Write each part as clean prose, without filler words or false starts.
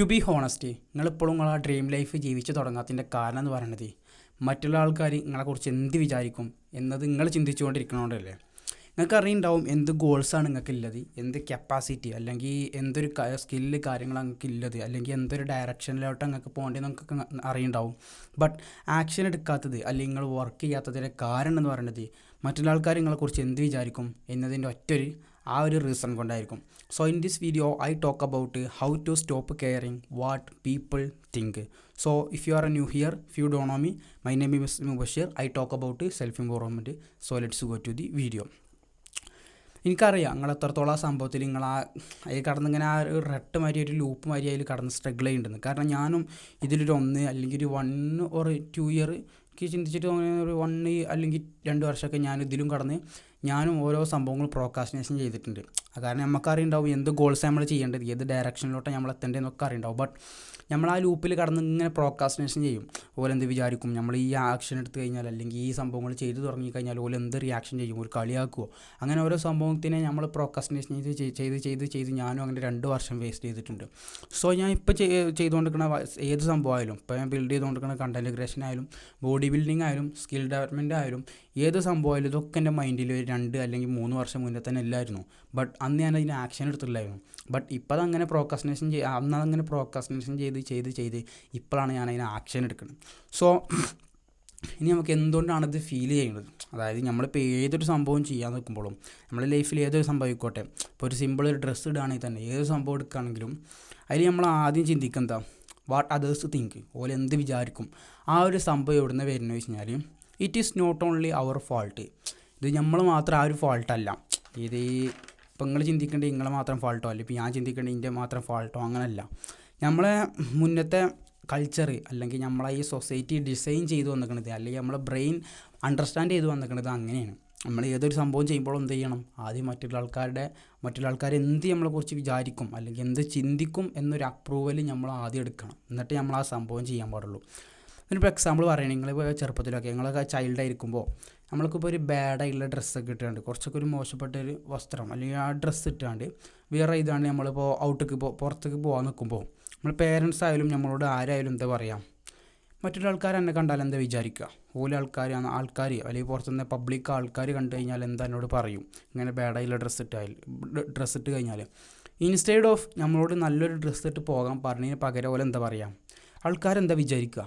To be honest, നിങ്ങളിപ്പോഴും നിങ്ങളെ dream life ജീവിച്ച് തുടങ്ങാത്തതിൻ്റെ കാരണം എന്ന് പറയുന്നത് മറ്റുള്ള ആൾക്കാർ നിങ്ങളെക്കുറിച്ച് എന്ത് വിചാരിക്കും എന്നത് നിങ്ങൾ ചിന്തിച്ചുകൊണ്ടിരിക്കണോണ്ടല്ലേ. നിങ്ങൾക്ക് അറിയുണ്ടാവും എന്ത് ഗോൾസാണ് നിങ്ങൾക്കുള്ളത്, എന്ത് കപ്പാസിറ്റി അല്ലെങ്കിൽ എന്തൊരു സ്കില്ല് കാര്യങ്ങൾ നിങ്ങൾക്ക് ഉള്ളത്, അല്ലെങ്കിൽ എന്തൊരു ഡയറക്ഷനിലോട്ട് നിങ്ങൾക്ക് പോകേണ്ടത് നിങ്ങൾക്ക് അറിയുണ്ടാവും. ബട്ട് ആക്ഷൻ എടുക്കാത്തത് അല്ലെങ്കിൽ നിങ്ങൾ വർക്ക് ചെയ്യാത്തതിൻ്റെ കാരണം എന്ന് പറയുന്നത് മറ്റുള്ള ആൾക്കാർ നിങ്ങളെക്കുറിച്ച് എന്ത് വിചാരിക്കും എന്നതിൻ്റെ ആ ഒരു റീസൺ കൊണ്ടായിരിക്കും. So in this video I talk about how to stop caring what people think. So if you are a new here, if you don't know me, my name is Mubasheer. I talk about self improvement. So let's go to the video. എനിക്കറിയാം നിങ്ങൾ എത്രത്തോളം ആ സംഭവത്തിൽ നിങ്ങൾ അതിൽ കടന്നിങ്ങനെ ആ ഒരു റെട്ട് മാതിരി ഒരു ലൂപ്പ് മാതിരി അതിൽ കടന്ന് സ്ട്രഗിൾ ചെയ്യുന്നുണ്ടെന്ന്. കാരണം ഞാനും ഇതിലൊരു 1 അല്ലെങ്കിൽ ഒരു 1 or 2 ഇയർ എനിക്ക് ചിന്തിച്ചിട്ട് ഒരു 1 അല്ലെങ്കിൽ 2 വർഷമൊക്കെ ഞാൻ ഇതിലും കടന്ന് ഞാനും ഓരോ സംഭവങ്ങൾ പ്രോക്കാസ്റ്റിനേഷൻ ചെയ്തിട്ടുണ്ട്. കാരണം നമുക്കറിയുണ്ടാവും എന്ത് ഗോൾസ് നമ്മൾ ചെയ്യേണ്ടത്, ഏത് ഡയറക്ഷനിലോട്ടാണ് നമ്മൾ എത്തേണ്ടതെന്നൊക്കെ അറിയുണ്ടാവും. ബട്ട് നമ്മൾ ആ ലൂപ്പിൽ കടന്ന് ഇങ്ങനെ പ്രോക്കാസ്റ്റിനേഷൻ ചെയ്യും. ഓലെന്ത് വിചാരിക്കും, നമ്മൾ ഈ ആക്ഷൻ എടുത്തു കഴിഞ്ഞാൽ അല്ലെങ്കിൽ ഈ സംഭവങ്ങൾ ചെയ്തു തുടങ്ങിക്കഴിഞ്ഞാൽ ഓലെന്ത് റിയാക്ഷൻ ചെയ്യും, ഒരു കളിയാക്കുമോ, അങ്ങനെ ഓരോ സംഭവത്തിനെ നമ്മൾ പ്രോക്കാസ്റ്റിനേഷൻ ചെയ്ത് ഞാനും അങ്ങനെ 2 വർഷം വേസ്റ്റ് ചെയ്തിട്ടുണ്ട്. സോ ഞാൻ ഇപ്പോൾ ചെയ്തുകൊണ്ടിരിക്കുന്ന ഏത് സംഭവമായാലും, ഇപ്പോൾ ഞാൻ ബിൽഡ് ചെയ്തുകൊണ്ടിരിക്കുന്ന കണ്ടൻറ്റ് ക്രിയേഷൻ ആയാലും ബോഡി ബിൽഡിംഗ് ആയാലും സ്കിൽ ഡെവലപ്മെൻറ്റ് ആയാലും ഏത് സംഭവമായാലും ഇതൊക്കെ എൻ്റെ മൈൻഡിൽ ഒരു 2 അല്ലെങ്കിൽ 3 വർഷം മുന്നേ തന്നെ ഇല്ലായിരുന്നു. ബട്ട് അന്ന് ഞാൻ അതിന് ആക്ഷൻ എടുത്തിട്ടില്ലായിരുന്നു. ബട്ട് ഇപ്പോൾ അതങ്ങനെ അന്നങ്ങനെ പ്രോക്കാസ്റ്റിനേഷൻ ചെയ്ത് ഇപ്പോഴാണ് ഞാൻ അതിന് ആക്ഷൻ എടുക്കുന്നത്. സോ ഇനി നമുക്ക് എന്തുകൊണ്ടാണ് ഇത് ഫീൽ ചെയ്യുന്നത്, അതായത് നമ്മളിപ്പോൾ ഏതൊരു സംഭവം ചെയ്യാൻ നിൽക്കുമ്പോഴും നമ്മുടെ ലൈഫിൽ ഏതൊരു സംഭവിക്കോട്ടെ, ഇപ്പോൾ ഒരു സിമ്പിൾ ഒരു ഡ്രസ്സ് ഇടുകയാണെങ്കിൽ തന്നെ ഏത് സംഭവം എടുക്കുകയാണെങ്കിലും അതിൽ നമ്മൾ ആദ്യം ചിന്തിക്കുക വാട്ട് അതേഴ്സ് തിങ്ക്, ഓല് എന്ത് വിചാരിക്കും. ആ ഒരു സംഭവം എവിടെ നിന്ന് വരുന്നത് വെച്ച് കഴിഞ്ഞാൽ ഇറ്റ് ഈസ് നോട്ട് ഓൺലി അവർ ഫാൾട്ട്. ഇത് നമ്മൾ മാത്രം ആ ഒരു ഫാൾട്ടല്ല. ഇത് ഇപ്പം നിങ്ങൾ ചിന്തിക്കേണ്ടത് നിങ്ങളെ മാത്രം ഫാൾട്ടോ അല്ലെങ്കിൽ ഇപ്പോൾ ഞാൻ ചിന്തിക്കേണ്ടത് എൻ്റെ മാത്രം ഫാൾട്ടോ, അങ്ങനെയല്ല. നമ്മളെ മുന്നത്തെ കൾച്ചർ അല്ലെങ്കിൽ നമ്മളെ ഈ സൊസൈറ്റി ഡിസൈൻ ചെയ്ത് വന്നിരിക്കുന്നത് അല്ലെങ്കിൽ നമ്മളെ ബ്രെയിൻ അണ്ടർസ്റ്റാൻഡ് ചെയ്ത് വന്നിരിക്കുന്നത് അങ്ങനെയാണ്. നമ്മൾ ഏതൊരു സംഭവം ചെയ്യുമ്പോഴും എന്ത് ചെയ്യണം, ആദ്യം മറ്റുള്ള ആൾക്കാർ എന്ത് നമ്മളെക്കുറിച്ച് വിചാരിക്കും അല്ലെങ്കിൽ എന്ത് ചിന്തിക്കും എന്നൊരു അപ്രൂവൽ നമ്മൾ ആദ്യം എടുക്കണം. എന്നിട്ട് നമ്മൾ ആ സംഭവം ചെയ്യാൻ പാടുള്ളൂ. അതിനിപ്പോൾ എക്സാമ്പിൾ പറയുകയാണെങ്കിൽ നിങ്ങളിപ്പോൾ ചെറുപ്പത്തിലൊക്കെ നിങ്ങളൊക്കെ ചൈൽഡായിരിക്കുമ്പോൾ നമ്മൾക്കിപ്പോൾ ഒരു ബാഡായിട്ടുള്ള ഡ്രസ്സൊക്കെ ഇട്ടുകൊണ്ട് കുറച്ചൊക്കെ ഒരു മോശപ്പെട്ട ഒരു വസ്ത്രം അല്ലെങ്കിൽ ആ ഡ്രസ്സ് ഇട്ടുകൊണ്ട് വേറെ ഇതാണ് നമ്മളിപ്പോൾ പുറത്തേക്ക് പോകാൻ നിൽക്കുമ്പോൾ നമ്മൾ പേരൻസ് ആയാലും നമ്മളോട് ആരായാലും എന്താ പറയുക, മറ്റൊരു ആൾക്കാർ എന്നെ കണ്ടാൽ എന്താ വിചാരിക്കുക, ഓല ആൾക്കാർ അല്ലെങ്കിൽ പുറത്തുനിന്ന് പബ്ലിക് ആൾക്കാർ കണ്ടു കഴിഞ്ഞാൽ എന്താ എന്നോട് പറയും, ഇങ്ങനെ ബാഡായിട്ടുള്ള ഡ്രസ്സ് ഇട്ട് കഴിഞ്ഞാൽ. ഇൻസ്റ്റെഡ് ഓഫ് നമ്മളോട് നല്ലൊരു ഡ്രസ്സ് ഇട്ട് പോകാൻ പറഞ്ഞതിന് പകരം പോലെ എന്താ പറയുക, ആൾക്കാരെന്താ വിചാരിക്കുക.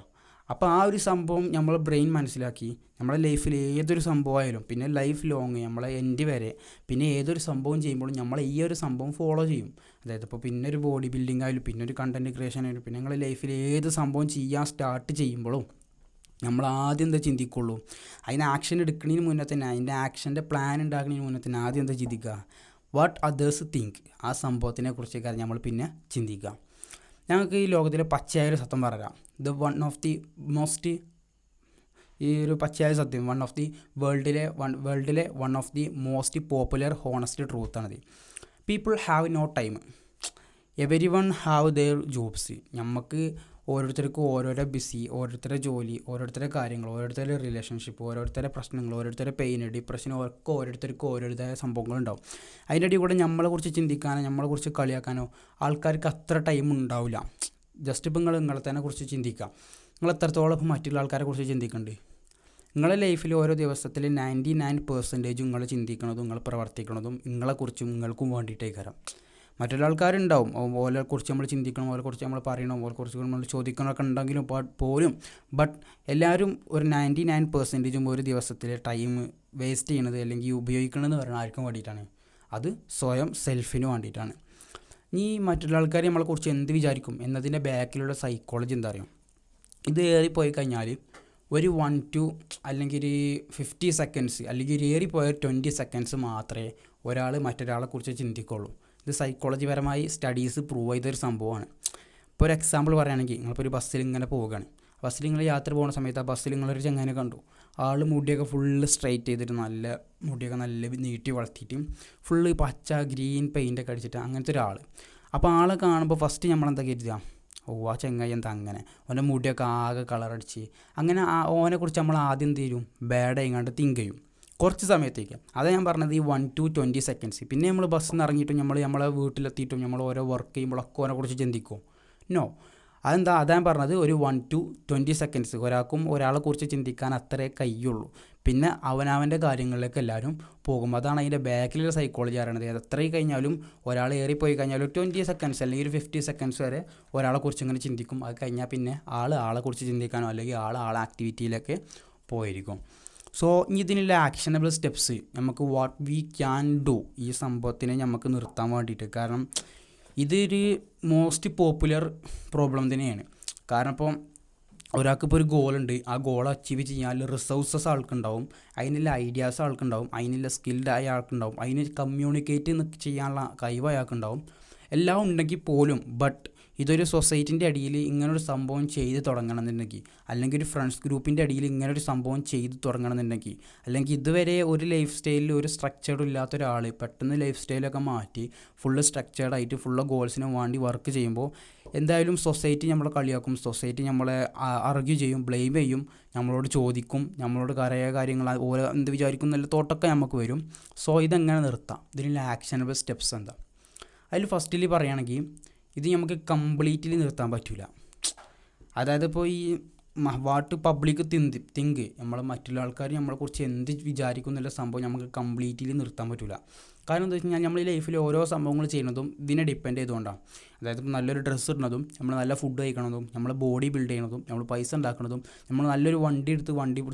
അപ്പോൾ ആ ഒരു സംഭവം നമ്മൾ ബ്രെയിൻ മനസ്സിലാക്കി നമ്മുടെ ലൈഫിൽ ഏതൊരു സംഭവമായാലും പിന്നെ ലൈഫ് ലോങ് നമ്മളെ എൻഡ് വരെ പിന്നെ ഏതൊരു സംഭവം ചെയ്യുമ്പോഴും നമ്മൾ ഈ ഒരു സംഭവം ഫോളോ ചെയ്യും. അതായത് ഇപ്പോൾ പിന്നെ ഒരു ബോഡി ബിൽഡിംഗ് ആയാലും പിന്നെ ഒരു കണ്ടൻറ്റ് ക്രിയേഷൻ ആയാലും പിന്നെ നിങ്ങളുടെ ലൈഫിൽ ഏത് സംഭവം ചെയ്യാൻ സ്റ്റാർട്ട് ചെയ്യുമ്പോഴും നമ്മൾ ആദ്യം എന്താ ചിന്തിക്കുള്ളൂ, അതിന് ആക്ഷൻ എടുക്കുന്നതിന് മുന്നേ തന്നെ അതിൻ്റെ ആക്ഷൻ്റെ പ്ലാൻ ഉണ്ടാക്കുന്നതിന് മുന്നേ തന്നെ ആദ്യം എന്താ ചിന്തിക്കുക, വാട്ട് അതേഴ്സ് തിങ്ക്. ആ സംഭവത്തിനെ കുറിച്ചൊക്കെ നമ്മൾ പിന്നെ ചിന്തിക്കുക. ഞങ്ങൾക്ക് ഈ ലോകത്തിലെ പച്ചയായൊരു സത്യം പറയാം, ഈ ഒരു പച്ചയായ സത്യം വേൾഡിലെ one of the most popular honest ട്രൂത്താണിത്. People have no time, every one have their jobs. നമുക്ക് ഓരോരുത്തർക്കും ഓരോരോ ബിസി, ഓരോരുത്തരുടെ ജോലി, ഓരോരുത്തരുടെ കാര്യങ്ങൾ, ഓരോരുത്തരുടെ റിലേഷൻഷിപ്പ്, ഓരോരുത്തരുടെ പ്രശ്നങ്ങൾ, ഓരോരുത്തരുടെ പെയിൻ ഡിപ്രഷൻ, ഒക്കെ ഓരോരുത്തർക്കും ഓരോരുത്തരുടെ സംഭവങ്ങളുണ്ടാവും. അതിൻ്റെ ഇടയിൽ കൂടെ നമ്മളെക്കുറിച്ച് ചിന്തിക്കാനോ നമ്മളെക്കുറിച്ച് കളിയാക്കാനോ ആൾക്കാർക്ക് അത്ര ടൈം ഉണ്ടാവില്ല. ജസ്റ്റ് ഇപ്പോൾ നിങ്ങളെ തന്നെ കുറിച്ച് ചിന്തിക്കുക, നിങ്ങൾ എത്രത്തോളം ഇപ്പോൾ മറ്റുള്ള ആൾക്കാരെ കുറിച്ച് ചിന്തിക്കുന്നുണ്ട്. നിങ്ങളുടെ ലൈഫിൽ ഓരോ ദിവസത്തിൽ 99% നിങ്ങൾ ചിന്തിക്കുന്നതും നിങ്ങൾ പ്രവർത്തിക്കുന്നതും നിങ്ങളെക്കുറിച്ചും നിങ്ങൾക്കും വേണ്ടിയിട്ടേക്കാരം. മറ്റുള്ള ആൾക്കാരുണ്ടാവും, ഓലെക്കുറിച്ച് നമ്മൾ ചിന്തിക്കണം, ഓലെക്കുറിച്ച് നമ്മൾ പറയണം, ഓലെക്കുറിച്ച് നമ്മൾ ചോദിക്കണമൊക്കെ ഉണ്ടെങ്കിലും ബട്ട് എല്ലാവരും ഒരു 99% ഒരു ദിവസത്തിലെ ടൈം വേസ്റ്റ് ചെയ്യണത് അല്ലെങ്കിൽ ഉപയോഗിക്കണമെന്ന് പറയുന്നത് ആർക്കും വേണ്ടിയിട്ടാണ്, അത് സ്വയം സെൽഫിന് വേണ്ടിയിട്ടാണ്. ഈ മറ്റുള്ള ആൾക്കാർ നമ്മളെക്കുറിച്ച് എന്ത് വിചാരിക്കും എന്നതിൻ്റെ ബാക്കിലുള്ള സൈക്കോളജി എന്താ അറിയാം. ഇത് ഏറിപ്പോയി കഴിഞ്ഞാൽ ഒരു 1 to അല്ലെങ്കിൽ ഒരു 50 seconds അല്ലെങ്കിൽ ഒരു ഏറിപ്പോയ 20 seconds മാത്രമേ ഒരാൾ മറ്റൊരാളെക്കുറിച്ച് ചിന്തിക്കുള്ളൂ. ഇത് സൈക്കോളജി പരമായി സ്റ്റഡീസ് പ്രൂവ് ചെയ്തൊരു സംഭവമാണ്. ഇപ്പോൾ ഒരു എക്സാമ്പിൾ പറയുകയാണെങ്കിൽ നിങ്ങളിപ്പോൾ ഒരു ബസ്സിൽ ഇങ്ങനെ പോവുകയാണ്, ബസ്സിൽ നിങ്ങൾ യാത്ര പോകുന്ന സമയത്ത് ആ ബസ്സിൽ നിങ്ങളൊരു ചങ്ങനെ കണ്ടു, ആൾ മുടിയൊക്കെ ഫുള്ള് സ്ട്രൈറ്റ് ചെയ്തിട്ട് മുടിയൊക്കെ നല്ല നീട്ടി വളർത്തിയിട്ട് ഫുള്ള് പച്ച ഗ്രീൻ പെയിൻ്റൊക്കെ അടിച്ചിട്ട് അങ്ങനത്തെ ഒരാൾ. അപ്പോൾ ആളെ കാണുമ്പോൾ ഫസ്റ്റ് നമ്മളെന്താ കരുതുക, ആ ചെങ്ങായി എന്താ അങ്ങനെ, ഓൻ്റെ മുടിയൊക്കെ ആകെ കളറടിച്ച് അങ്ങനെ ഓനെക്കുറിച്ച് നമ്മൾ ആദ്യം തീരും ബാഡായിങ്ങാണ്ട് തിങ്ക് ചെയ്യും കുറച്ച് സമയത്തേക്ക്. അതാണ് ഞാൻ പറഞ്ഞത്, ഈ 1 to 20 seconds. പിന്നെ നമ്മൾ ബസ്സിൽ നിന്ന് ഇറങ്ങിയിട്ടും നമ്മളെ വീട്ടിലെത്തിയിട്ടും നമ്മൾ ഓരോ വർക്ക് ചെയ്യുമ്പോഴൊക്കെ ഓനെക്കുറിച്ച് ചിന്തിക്കും. നോ. അതാ ഞാൻ പറഞ്ഞത്, ഒരു 1 to 20 സെക്കൻഡ്സ് ഒരാളെക്കുറിച്ച് ചിന്തിക്കാൻ അത്രേ കഴിയുള്ളൂ. പിന്നെ അവനവൻ്റെ കാര്യങ്ങളിലേക്ക് എല്ലാവരും പോകും. അതാണ് അതിൻ്റെ ബാക്കിലുള്ള സൈക്കോളജി അറിയണത്. എത്രയും കഴിഞ്ഞാലും ഒരാൾ ഏറിപ്പോയി കഴിഞ്ഞാൽ ഒരു 20 സെക്കൻഡ്സ് അല്ലെങ്കിൽ ഒരു 50 സെക്കൻഡ്സ് വരെ ഒരാളെക്കുറിച്ച് ഇങ്ങനെ ചിന്തിക്കും. അത് കഴിഞ്ഞാൽ പിന്നെ ആളെക്കുറിച്ച് ചിന്തിക്കാനോ അല്ലെങ്കിൽ ആളെ ആക്ടിവിറ്റിയിലൊക്കെ പോയിരിക്കും. സോ ഇനി ഇതിനുള്ള ആക്ഷനബിൾ സ്റ്റെപ്സ് നമുക്ക് വാട്ട് വി ക്യാൻ ഡു ഈ സംഭവത്തിനെ നമുക്ക് നിർത്താൻ വേണ്ടിയിട്ട്. കാരണം ഇതൊരു മോസ്റ്റ് പോപ്പുലർ പ്രോബ്ലം തന്നെയാണ്. കാരണം ഇപ്പോൾ ഒരാൾക്കിപ്പോൾ ഒരു ഗോളുണ്ട്, ആ ഗോൾ അച്ചീവ് ചെയ്യാൻ റിസോഴ്സസ് ആൾക്കുണ്ടാവും, അതിനുള്ള ഐഡിയാസ് ആൾക്കുണ്ടാവും, അതിനുള്ള സ്കിൽഡായ ആൾക്കുണ്ടാവും, അതിന് കമ്മ്യൂണിക്കേറ്റ് ചെയ്യാനുള്ള കഴിവ് അയാൾക്കുണ്ടാവും. എല്ലാം ഉണ്ടെങ്കിൽ പോലും ഇതൊരു സൊസൈറ്റിൻ്റെ അടിയിൽ ഇങ്ങനൊരു സംഭവം ചെയ്ത് തുടങ്ങണമെന്നുണ്ടെങ്കിൽ, അല്ലെങ്കിൽ ഒരു ഫ്രണ്ട്സ് ഗ്രൂപ്പിൻ്റെ അടിയിൽ ഇങ്ങനൊരു സംഭവം ചെയ്ത് തുടങ്ങണമെന്നുണ്ടെങ്കിൽ, അല്ലെങ്കിൽ ഇതുവരെ ഒരു ലൈഫ് സ്റ്റൈലിൽ ഒരു സ്ട്രക്ചർഡും ഇല്ലാത്ത ഒരാൾ പെട്ടെന്ന് ലൈഫ് സ്റ്റൈലൊക്കെ മാറ്റി ഫുള്ള് സ്ട്രക്ചേർഡായിട്ട് ഫുള്ള് ഗോൾസിന് വേണ്ടി വർക്ക് ചെയ്യുമ്പോൾ എന്തായാലും സൊസൈറ്റി നമ്മളെ കളിയാക്കും, സൊസൈറ്റി നമ്മളെ ആർഗ്യൂ ചെയ്യും, ബ്ലെയിം ചെയ്യും, നമ്മളോട് ചോദിക്കും, നമ്മളോട് കുറേ കാര്യങ്ങൾ ഓരോ എന്ത് വിചാരിക്കും എന്നുള്ള തോട്ടൊക്കെ നമുക്ക് വരും. സോ ഇതെങ്ങനെ നിർത്താം, ഇതിനുള്ള ആക്ഷനബിൾ സ്റ്റെപ്സ് എന്താ? അതിൽ ഫസ്റ്റിൽ പറയുകയാണെങ്കിൽ ഇത് നമുക്ക് കംപ്ലീറ്റ്ലി നിർത്താൻ പറ്റില്ല. അതായത് ഇപ്പോൾ ഈ വാട്ട് പബ്ലിക് തിങ്ക് മറ്റുള്ള ആൾക്കാർ നമ്മളെക്കുറിച്ച് എന്ത് വിചാരിക്കും എന്നുള്ള സംഭവം നമുക്ക് കംപ്ലീറ്റ്ലി നിർത്താൻ പറ്റില്ല. കാരണം എന്താ വെച്ച് കഴിഞ്ഞാൽ നമ്മൾ ഈ ലൈഫിൽ ഓരോ സംഭവങ്ങൾ ചെയ്യുന്നതും ഇതിനെ ഡിപ്പെൻഡ് ചെയ്തുകൊണ്ടാണ്. അതായത് ഇപ്പോൾ നല്ലൊരു ഡ്രസ്സ് ഇടുന്നതും, നമ്മൾ നല്ല ഫുഡ് കഴിക്കണതും, നമ്മൾ ബോഡി ബിൽഡ് ചെയ്യണതും, നമ്മൾ പൈസ ഉണ്ടാക്കുന്നതും, നമ്മൾ നല്ലൊരു വണ്ടി എടുത്ത്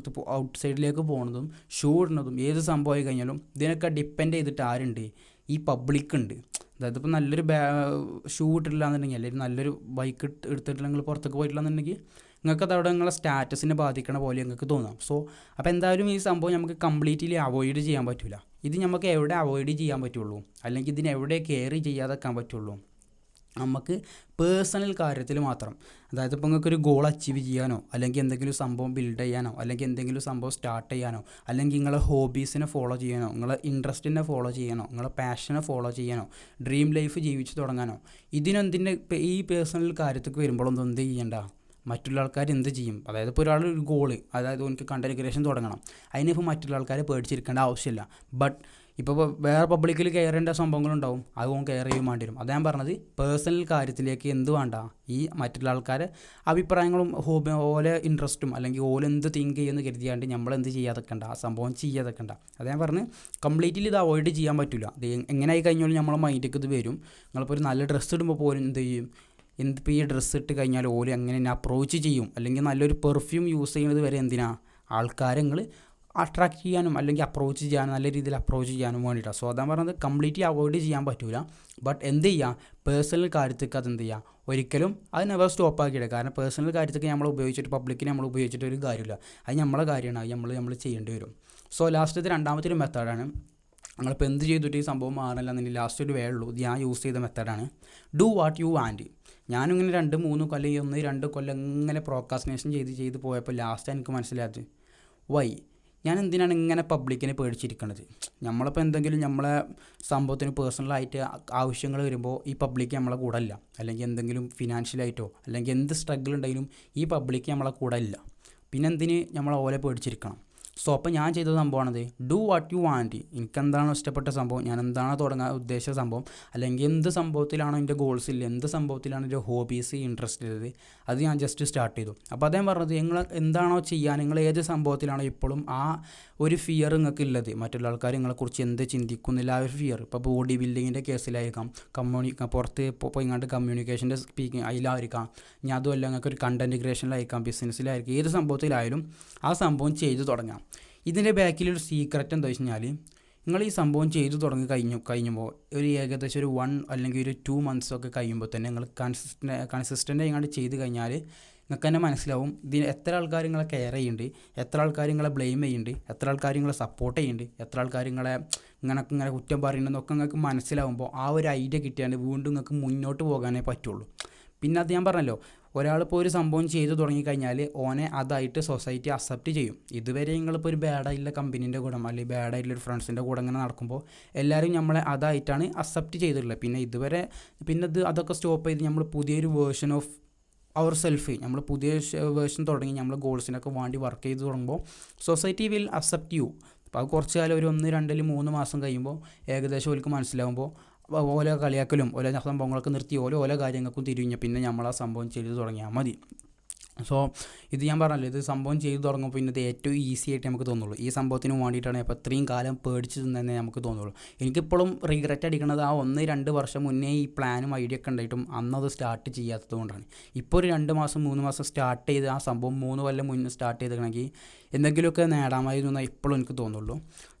ഔട്ട് സൈഡിലേക്ക് പോകുന്നതും, ഷൂ ഇടുന്നതും, ഏത് സംഭവമായി കഴിഞ്ഞാലും ഇതിനൊക്കെ ഡിപ്പെൻഡ് ചെയ്തിട്ട് ആരുണ്ട്? ഈ പബ്ലിക് ഉണ്ട്. അതായത് ഇപ്പോൾ നല്ലൊരു ഷൂ ഇട്ടിട്ടില്ല എന്നുണ്ടെങ്കിൽ, അല്ലെങ്കിൽ നല്ലൊരു ബൈക്ക് എടുത്തിട്ടില്ല നിങ്ങൾ പുറത്തേക്ക് പോയിട്ടില്ല എന്നുണ്ടെങ്കിൽ നിങ്ങൾക്ക് അവിടെ നിങ്ങളെ സ്റ്റാറ്റസിനെ ബാധിക്കണ പോലെ നിങ്ങൾക്ക് തോന്നാം. സോ അപ്പോൾ എന്തായാലും ഈ സംഭവം നമുക്ക് കംപ്ലീറ്റ്ലി അവോയ്ഡ് ചെയ്യാൻ പറ്റില്ല. ഇത് നമുക്ക് എവിടെ അവോയ്ഡ് ചെയ്യാൻ പറ്റുള്ളൂ, അല്ലെങ്കിൽ ഇതിനെ എവിടെ കെയർ ചെയ്യാതെക്കാൻ പറ്റുള്ളൂ? നമുക്ക് പേഴ്സണൽ കാര്യത്തിൽ മാത്രം. അതായത് ഇപ്പോൾ നിങ്ങൾക്കൊരു ഗോൾ അച്ചീവ് ചെയ്യാനോ, അല്ലെങ്കിൽ എന്തെങ്കിലും സംഭവം ബിൽഡ് ചെയ്യാനോ, അല്ലെങ്കിൽ എന്തെങ്കിലും സംഭവം സ്റ്റാർട്ട് ചെയ്യാനോ, അല്ലെങ്കിൽ നിങ്ങളെ ഹോബീസിനെ ഫോളോ ചെയ്യാനോ, നിങ്ങളെ ഇൻട്രസ്റ്റിനെ ഫോളോ ചെയ്യാനോ, നിങ്ങളെ പാഷനെ ഫോളോ ചെയ്യാനോ, ഡ്രീം ലൈഫ് ജീവിച്ച് തുടങ്ങാനോ, ഈ പേഴ്സണൽ കാര്യത്തേക്ക് വരുമ്പോഴൊന്നും എന്ത് ചെയ്യണ്ട, മറ്റുള്ള ആൾക്കാർ എന്ത് ചെയ്യും? അതായത് ഇപ്പോൾ ഒരാൾ ഒരു ഗോള്, അതായത് എനിക്ക് കണ്ടന്റ് ക്രിയേഷൻ തുടങ്ങണം, അതിനിപ്പോൾ മറ്റുള്ള ആൾക്കാരെ പേടിച്ചിരിക്കേണ്ട ആവശ്യമില്ല. ഇപ്പോൾ വേറെ പബ്ലിക്കിൽ കെയർ ചെയ്യേണ്ട സംഭവങ്ങളുണ്ടാവും, അതുകൊണ്ട് കെയർ ചെയ്യാൻ വേണ്ടി വരും. അതാണ് ഞാൻ പറഞ്ഞത്, പേഴ്സണൽ കാര്യത്തിലേക്ക് എന്ത് വേണ്ട, ഈ മറ്റുള്ള ആൾക്കാരെ അഭിപ്രായങ്ങളും ഓലെ ഇൻട്രസ്റ്റും അല്ലെങ്കിൽ ഓലെന്ത് തിങ്ക് ചെയ്യുമെന്ന് കരുതിയാണ്ട് നമ്മളെന്ത് ചെയ്യാതെക്കണ്ട, ആ സംഭവം ചെയ്യാതെക്കണ്ട. അത് ഞാൻ പറഞ്ഞ് കംപ്ലീറ്റ്ലി ഇത് അവോയ്ഡ് ചെയ്യാൻ പറ്റില്ല. ഇത് എങ്ങനെ ആയി കഴിഞ്ഞാലും നമ്മളെ മൈൻഡിലേക്ക് ഇത് വരും. നിങ്ങളിപ്പോൾ ഒരു നല്ല ഡ്രസ്സ് ഇടുമ്പോൾ പോലും എന്ത് ചെയ്യും, എന്തിപ്പോൾ ഈ ഡ്രസ്സ് ഇട്ട് കഴിഞ്ഞാൽ ഓല് എങ്ങനെ എന്നെ അപ്രോച്ച് ചെയ്യും, അല്ലെങ്കിൽ നല്ലൊരു പെർഫ്യൂം യൂസ് ചെയ്യുന്നത് വരെ എന്തിനാ, ആൾക്കാരെ നിങ്ങൾ അട്രാക്റ്റ് ചെയ്യാനും അല്ലെങ്കിൽ അപ്രോച്ച് ചെയ്യാനും നല്ല രീതിയിൽ അപ്രോച്ച് ചെയ്യാനും വേണ്ടിയിട്ടാണ്. സോ അതാണ് പറഞ്ഞത്, കംപ്ലീറ്റ്ലി അവോയ്ഡ് ചെയ്യാൻ പറ്റില്ല. എന്ത് ചെയ്യുക, പേഴ്സണൽ കാര്യത്തേക്ക് അതെന്ത് ചെയ്യുക, ഒരിക്കലും അത് നെവർ സ്റ്റോപ്പ് ആക്കിയിടുക. കാരണം പേഴ്സണൽ കാര്യത്തേക്ക് നമ്മൾ ഉപയോഗിച്ചിട്ട് പബ്ലിക്കിനെ നമ്മൾ ഉപയോഗിച്ചിട്ട് ഒരു കാര്യമില്ല. അത് നമ്മളെ കാര്യമാണ്, അത് നമ്മൾ ചെയ്യേണ്ടി വരും. സോ ലാസ്റ്റത്തെ രണ്ടാമത്തെ ഒരു മെത്തേഡാണ്, നമ്മളിപ്പോൾ എന്ത് ചെയ്തിട്ട് ഈ സംഭവം മാറില്ല എന്നുണ്ടെങ്കിൽ ലാസ്റ്റ് ഒരു വേ ഉള്ളൂ. ഇത് ഞാൻ യൂസ് ചെയ്ത മെത്തേഡാണ്, ഡു വാട്ട് യു വാണ്ട്. ഞാനിങ്ങനെ 2-3 കൊല്ലം 1-2 കൊല്ലം ഇങ്ങനെ പ്രോക്കാസ്റ്റിനേഷൻ ചെയ്ത് പോയപ്പോൾ ലാസ്റ്റ് എനിക്ക് മനസ്സിലായത് വൈ ഞാൻ എന്തിനാണ് ഇങ്ങനെ പബ്ലിക്കിനെ പേടിച്ചിരിക്കുന്നത്. നമ്മളിപ്പോൾ എന്തെങ്കിലും നമ്മളെ സംഭവത്തിന് പേഴ്സണലായിട്ട് ആവശ്യങ്ങൾ വരുമ്പോൾ ഈ പബ്ലിക്ക് നമ്മളെ കൂടെ ഇല്ല, അല്ലെങ്കിൽ എന്തെങ്കിലും ഫിനാൻഷ്യലായിട്ടോ അല്ലെങ്കിൽ എന്ത് സ്ട്രഗിൾ ഉണ്ടെങ്കിലും ഈ പബ്ലിക്ക് നമ്മളെ കൂടെ ഇല്ല, പിന്നെ എന്തിന് നമ്മൾ ഓലെ പേടിച്ചിരിക്കണം. സോ അപ്പോൾ ഞാൻ ചെയ്ത സംഭവമാണത്, ഡു വാട്ട് യു വാണ്ട്. എനിക്കെന്താണോ ഇഷ്ടപ്പെട്ട സംഭവം, ഞാൻ എന്താണോ തുടങ്ങാൻ ഉദ്ദേശിച്ച സംഭവം, അല്ലെങ്കിൽ എന്ത് സംഭവത്തിലാണോ എൻ്റെ ഗോൾസ് ഇല്ല, എന്ത് സംഭവത്തിലാണ് എൻ്റെ ഹോബീസ് ഇൻട്രസ്റ്റ് ഉള്ളത്, അത് ഞാൻ ജസ്റ്റ് സ്റ്റാർട്ട് ചെയ്തു. അപ്പോൾ അതേ പറഞ്ഞത്, നിങ്ങൾ എന്താണോ ചെയ്യാൻ, നിങ്ങൾ ഏത് സംഭവത്തിലാണോ ഇപ്പോഴും ആ ഒരു ഫിയർ നിങ്ങൾക്ക് ഉള്ളത്, മറ്റുള്ള ആൾക്കാർ നിങ്ങളെക്കുറിച്ച് എന്ത് ചിന്തിക്കുന്നില്ല, ആ ഒരു ഫിയർ. ഇപ്പോൾ ബോഡി ബിൽഡിങ്ങിൻ്റെ കേസിലായിരിക്കാം, പുറത്ത് പോയിങ്ങാണ്ട് കമ്മ്യൂണിക്കേഷൻ്റെ സ്പീക്കിംഗ് അതിലായിരിക്കാം, ഇനി അതുമല്ല നിങ്ങൾക്ക് ഒരു കണ്ടൻറ്റ് ക്രിയേഷനിലായിരിക്കാം, ബിസിനസ്സിലായിരിക്കും, ഏത് സംഭവത്തിലായാലും ആ സംഭവം ചെയ്തു തുടങ്ങാം. ഇതിൻ്റെ ബാക്കിലൊരു സീക്രറ്റ് എന്താ വെച്ച് കഴിഞ്ഞാൽ, നിങ്ങൾ ഈ സംഭവം ചെയ്തു തുടങ്ങി കഴിഞ്ഞപ്പോൾ ഒരു ഏകദേശം ഒരു 1 അല്ലെങ്കിൽ ഒരു 2 മന്ത്സൊക്കെ കഴിയുമ്പോൾ തന്നെ നിങ്ങൾ കൺസിസ്റ്റൻ്റ് ആയിങ്ങാണ്ട് ചെയ്ത് കഴിഞ്ഞാൽ നിങ്ങൾക്ക് തന്നെ മനസ്സിലാവും ഇതിന് എത്ര ആൾക്കാർ നിങ്ങളെ കെയർ ചെയ്യുന്നുണ്ട്, എത്ര ആൾക്കാർ നിങ്ങളെ ബ്ലെയിം ചെയ്യുന്നുണ്ട്, എത്ര ആൾക്കാർ നിങ്ങളെ സപ്പോർട്ട് ചെയ്യുന്നുണ്ട്, എത്ര ആൾക്കാർ നിങ്ങളെ ഇങ്ങനെ കുറ്റം പറയുന്നുണ്ടെന്നൊക്കെ നിങ്ങൾക്ക് മനസ്സിലാവുമ്പോൾ ആ ഒരു ഐഡിയ കിട്ടിയാൽ വീണ്ടും നിങ്ങൾക്ക് മുന്നോട്ട് പോകാനേ പറ്റുള്ളൂ. പിന്നെ അത് ഞാൻ പറഞ്ഞല്ലോ, ഒരാളിപ്പോൾ ഒരു സംഭവം ചെയ്തു തുടങ്ങിക്കഴിഞ്ഞാൽ ഓനെ അതായിട്ട് സൊസൈറ്റി അക്സെപ്റ്റ് ചെയ്യും. ഇതുവരെ നിങ്ങളിപ്പോൾ ഒരു ബാഡായിട്ടുള്ള കമ്പനീൻ്റെ കൂടെ അല്ലെങ്കിൽ ബാഡായിട്ടുള്ളൊരു ഫ്രണ്ട്സിൻ്റെ കൂടെ ഇങ്ങനെ നടക്കുമ്പോൾ എല്ലാവരും നമ്മളെ അതായിട്ടാണ് അക്സെപ്റ്റ് ചെയ്തിട്ടുള്ളത്. പിന്നെ അതൊക്കെ സ്റ്റോപ്പ് ചെയ്ത് നമ്മൾ പുതിയൊരു വേർഷൻ ഓഫ് അവർ സെൽഫ്, നമ്മൾ പുതിയ വേർഷൻ തുടങ്ങി നമ്മൾ ഗോൾസിനൊക്കെ വേണ്ടി വർക്ക് ചെയ്ത് തുടങ്ങുമ്പോൾ സൊസൈറ്റി വിൽ അക്സെപ്റ്റ് യു. അപ്പോൾ അത് കുറച്ച് കാലം ഒരു 1, 2, 3 മാസം കഴിയുമ്പോൾ ഏകദേശം അവർക്ക് മനസ്സിലാവുമ്പോൾ ഓരോ കളിയാക്കലും ഓരോ സംഭവങ്ങളൊക്കെ നിർത്തി ഓരോ കാര്യങ്ങൾക്കും തിരിഞ്ഞ് പിന്നെ നമ്മൾ ആ സംഭവം ചെയ്തു തുടങ്ങിയാൽ മതി. സോ ഇത് ഞാൻ പറഞ്ഞല്ലോ, ഇത് സംഭവം ചെയ്തു തുടങ്ങുമ്പോൾ പിന്നെ ഇത് ഏറ്റവും ഈസി ആയിട്ട് നമുക്ക് തോന്നുള്ളൂ. ഈ സംഭവത്തിന് വേണ്ടിയിട്ടാണ് ഇപ്പോൾ ഇത്രയും കാലം പേടിച്ച് നിന്നതെന്നേ നമുക്ക് തോന്നുള്ളൂ. എനിക്കിപ്പോഴും റിഗ്രറ്റ് അടിക്കുന്നത് ആ 1-2 വർഷം മുന്നേ ഈ പ്ലാനും ഐഡിയ ഒക്കെ ഉണ്ടായിട്ടും അന്നത് സ്റ്റാർട്ട് ചെയ്യാത്തത് കൊണ്ടാണ്. ഇപ്പോൾ ഒരു 2 മാസം 3 മാസം സ്റ്റാർട്ട് ചെയ്ത് ആ സംഭവം 3 കൊല്ലം മുന്നേ സ്റ്റാർട്ട് ചെയ്തിട്ടുണ്ടെങ്കിൽ എന്തെങ്കിലുമൊക്കെ നേടാമായിരുന്നു എന്ന് ഇപ്പോഴും എനിക്ക് തോന്നുള്ളൂ.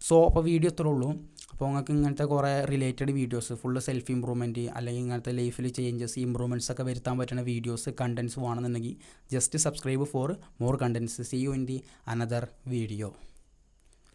സോ അപ്പോൾ വീഡിയോ ഇത്രേ ഉള്ളൂ. അപ്പോൾ നിങ്ങൾക്ക് ഇങ്ങനത്തെ കുറേ related videos full self improvement അല്ലെങ്കിൽ ഇങ്ങനത്തെ ലൈഫിൽ ചേഞ്ചസ് ഇമ്പ്രൂവ്മെൻറ്റ്സ് ഒക്കെ വരുത്താൻ പറ്റുന്ന വീഡിയോസ് കണ്ടൻറ്റ്സ് വേണമെന്നുണ്ടെങ്കിൽ just subscribe for more contents. See you in the another video.